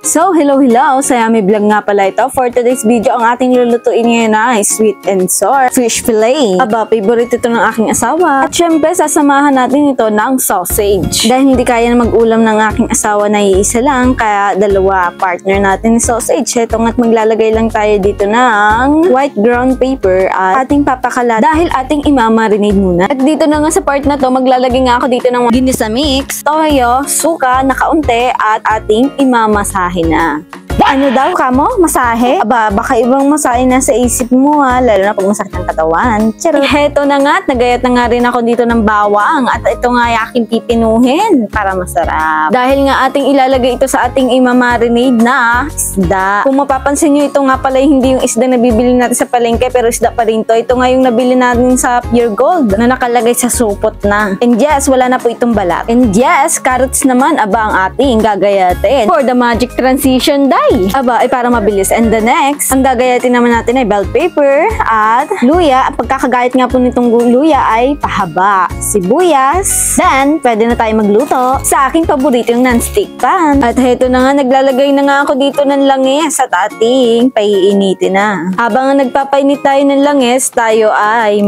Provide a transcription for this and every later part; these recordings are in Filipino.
So, hello! Sayami Vlog nga pala ito. For today's video, ang ating lulutuin ngayon ay sweet and sour fish fillet. Aba, favorite ito ng aking asawa. At syempre, sasamahan natin ito ng sausage. Dahil hindi kaya na mag-ulam ng aking asawa na iisa lang, kaya dalawa partner natin ni sausage. Ito nga't maglalagay lang tayo dito ng white ground paper at ating papakalat dahil ating imamarinate muna. At dito na nga sa part na to, maglalagay nga ako dito ng ginisa mix, toyo, suka na kaunti at ating imamasahe na. Ano daw kamo? Masahe? Aba, baka ibang masahe na sa isip mo ha, lalo na pag masakit ang katawan. Charot. Heto na nga, nagayat na nga rin ako dito ng bawang at ito nga ay aking pipinuhin para masarap. Dahil nga ating ilalagay ito sa ating imamarinade na isda. Kung mapapansin nyo, ito nga pala hindi yung isda na bibili natin sa palengke pero isda pa rin to. Ito nga yung nabili natin sa Pure Gold na nakalagay sa supot na. And yes, wala na po itong balat. And yes, carrots naman, aba ang ating gagayatin for the magic transition dye. Aba, ay para mabilis. And the next, ang gagayatin naman natin ay bell pepper at luya. Ang pagkakagayat nga po nitong luya ay pahaba. Sibuyas. Then, pwede na tayo magluto sa aking paboritong non-stick pan. At heto na nga, naglalagay na nga ako dito ng langis at ating paiinitin na. Habang nagpapainit tayo ng langis, tayo ay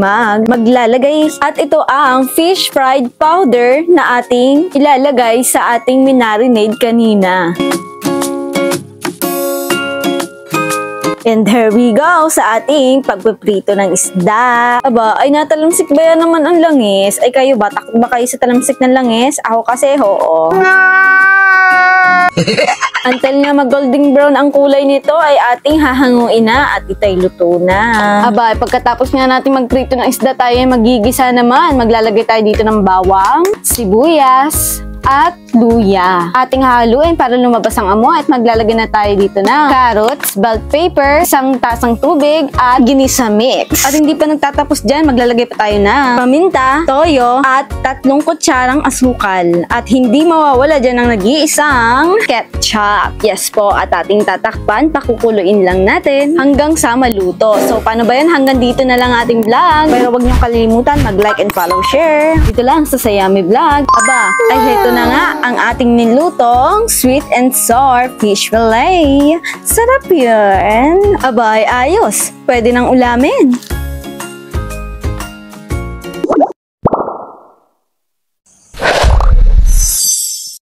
maglalagay. At ito ang fish fried powder na ating ilalagay sa ating minarinade kanina. And there we go sa ating pagpiprito ng isda. Aba, ay natalamsik ba yan naman ang langis? Ay kayo ba? Takot ba kayo sa talamsik ng langis? Ako kasi, oo. Until nga mag-golden brown ang kulay nito ay ating hahanguin na at itay luto na. Aba, pagkatapos nga natin magprito ng isda tayo ay magigisa naman. Maglalagay tayo dito ng bawang, sibuyas, at luya. Ating haluin para lumabas ang amoy at maglalagay na tayo dito ng carrots, bell pepper, isang tasang tubig at ginisa mix. At hindi pa nagtatapos dyan, maglalagay pa tayo ng paminta, toyo at 3 kutsarang asukal. At hindi mawawala dyan ang nag-iisang ketchup. Yes po, at ating tatakpan, pakukuluin lang natin hanggang sa maluto. So, paano ba yan? Hanggang dito na lang ating vlog. Pero wag niyong kalimutan mag-like and follow, share. Dito lang sa Sayami Vlog. Aba, ay heto na nga ang ating nilutong sweet and sour fish fillet. Sarap yun. Abay, ayos. Pwede nang ulamin.